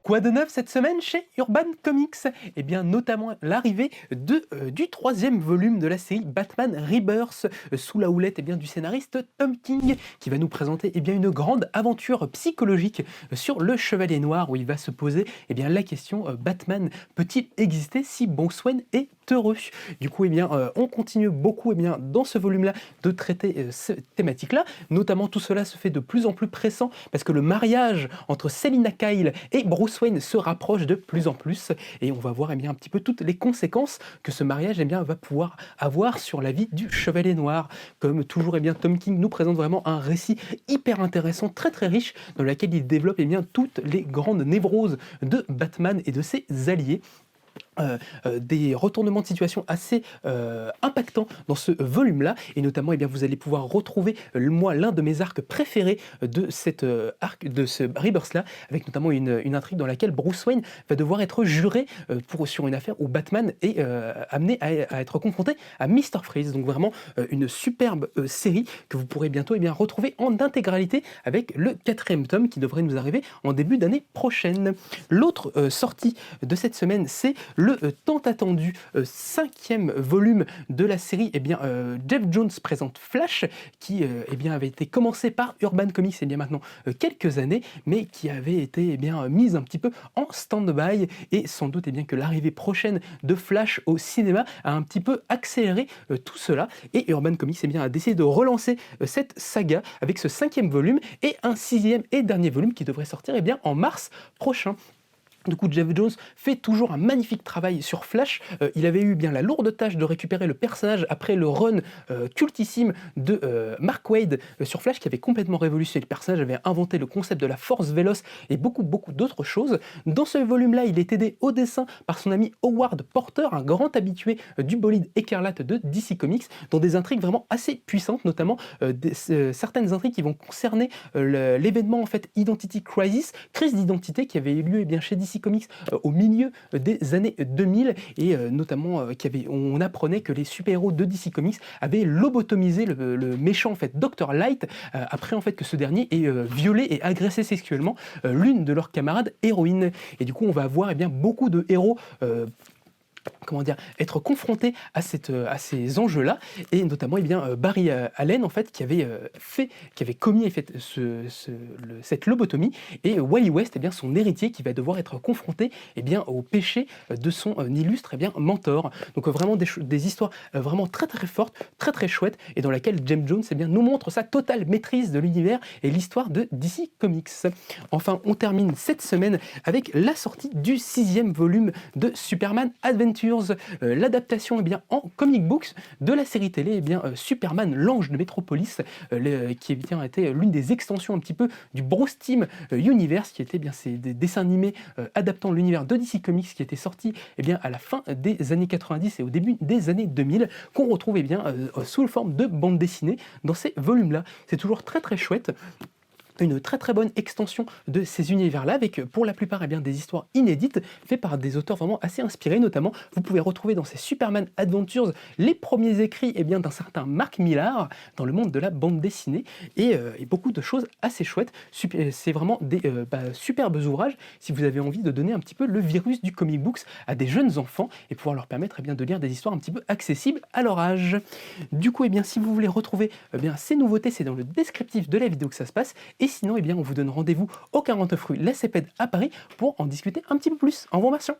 Quoi de neuf cette semaine chez Urban Comics? Eh bien, notamment l'arrivée du troisième volume de la série Batman Rebirth, sous la houlette du scénariste Tom King, qui va nous présenter une grande aventure psychologique sur le Chevalier Noir, où il va se poser la question Batman peut-il exister si Bruce Wayne est heureux? Du coup, on continue beaucoup dans ce volume-là de traiter cette thématique-là. Notamment, tout cela se fait de plus en plus pressant parce que le mariage entre Selina Kyle et Bruce Wayne se rapproche de plus en plus, et on va voir un petit peu toutes les conséquences que ce mariage va pouvoir avoir sur la vie du Chevalier Noir. Comme toujours, Tom King nous présente vraiment un récit hyper intéressant, très très riche, dans lequel il développe toutes les grandes névroses de Batman et de ses alliés. Des retournements de situation assez impactants dans ce volume-là, et notamment vous allez pouvoir retrouver l'un de mes arcs préférés de cet arc, de ce Rebirth-là, avec notamment une intrigue dans laquelle Bruce Wayne va devoir être juré sur une affaire où Batman est amené à être confronté à Mr. Freeze. Donc vraiment une superbe série que vous pourrez bientôt retrouver en intégralité avec le 4e tome qui devrait nous arriver en début d'année prochaine. L'autre sortie de cette semaine, c'est le tant attendu 5e volume de la série Geoff Johns présente Flash, qui avait été commencé par Urban Comics il y a maintenant quelques années, mais qui avait été mise un petit peu en stand-by, et sans doute que l'arrivée prochaine de Flash au cinéma a un petit peu accéléré tout cela, et Urban Comics a décidé de relancer cette saga avec ce 5e volume et un 6e et dernier volume qui devrait sortir en mars prochain. Du coup, Geoff Johns fait toujours un magnifique travail sur Flash. Il avait eu la lourde tâche de récupérer le personnage après le run cultissime de Mark Waid sur Flash, qui avait complètement révolutionné le personnage, avait inventé le concept de la force véloce et beaucoup d'autres choses. Dans ce volume-là, il est aidé au dessin par son ami Howard Porter, un grand habitué du bolide écarlate de DC Comics, dans des intrigues vraiment assez puissantes, notamment certaines intrigues qui vont concerner l'événement Identity Crisis, crise d'identité, qui avait eu lieu chez DC Comics au milieu des années 2000, et notamment on apprenait que les super-héros de DC Comics avaient lobotomisé le méchant Dr. Light, après que ce dernier ait violé et agressé sexuellement l'une de leurs camarades héroïnes. Et du coup, on va avoir beaucoup de héros être confronté à ces enjeux-là, et notamment Barry Allen qui avait commis cette lobotomie, et Wally West, son héritier, qui va devoir être confronté au péché de son illustre mentor. Donc vraiment des histoires vraiment très très fortes, très très chouettes, et dans laquelle Geoff Johns nous montre sa totale maîtrise de l'univers et l'histoire de DC Comics. Enfin, on termine cette semaine avec la sortie du 6e volume de Superman Adventures, l'adaptation en comic books de la série télé Superman, l'ange de Metropolis, qui était l'une des extensions un petit peu du Bruce Timm Universe, qui était ces des dessins animés adaptant l'univers de DC Comics, qui était sorti à la fin des années 90 et au début des années 2000, qu'on retrouve sous forme de bande dessinée dans ces volumes-là. C'est toujours très très chouette. Une très très bonne extension de ces univers-là, avec pour la plupart des histoires inédites faites par des auteurs vraiment assez inspirés. Notamment, vous pouvez retrouver dans ces Superman Adventures les premiers écrits d'un certain Mark Millar dans le monde de la bande dessinée, et beaucoup de choses assez chouettes. C'est vraiment des superbes ouvrages si vous avez envie de donner un petit peu le virus du comic books à des jeunes enfants et pouvoir leur permettre de lire des histoires un petit peu accessibles à leur âge. Du coup, si vous voulez retrouver ces nouveautés, c'est dans le descriptif de la vidéo que ça se passe. Et sinon, on vous donne rendez-vous au 49 rue La Cépède à Paris pour en discuter un petit peu plus. En vous remerciant.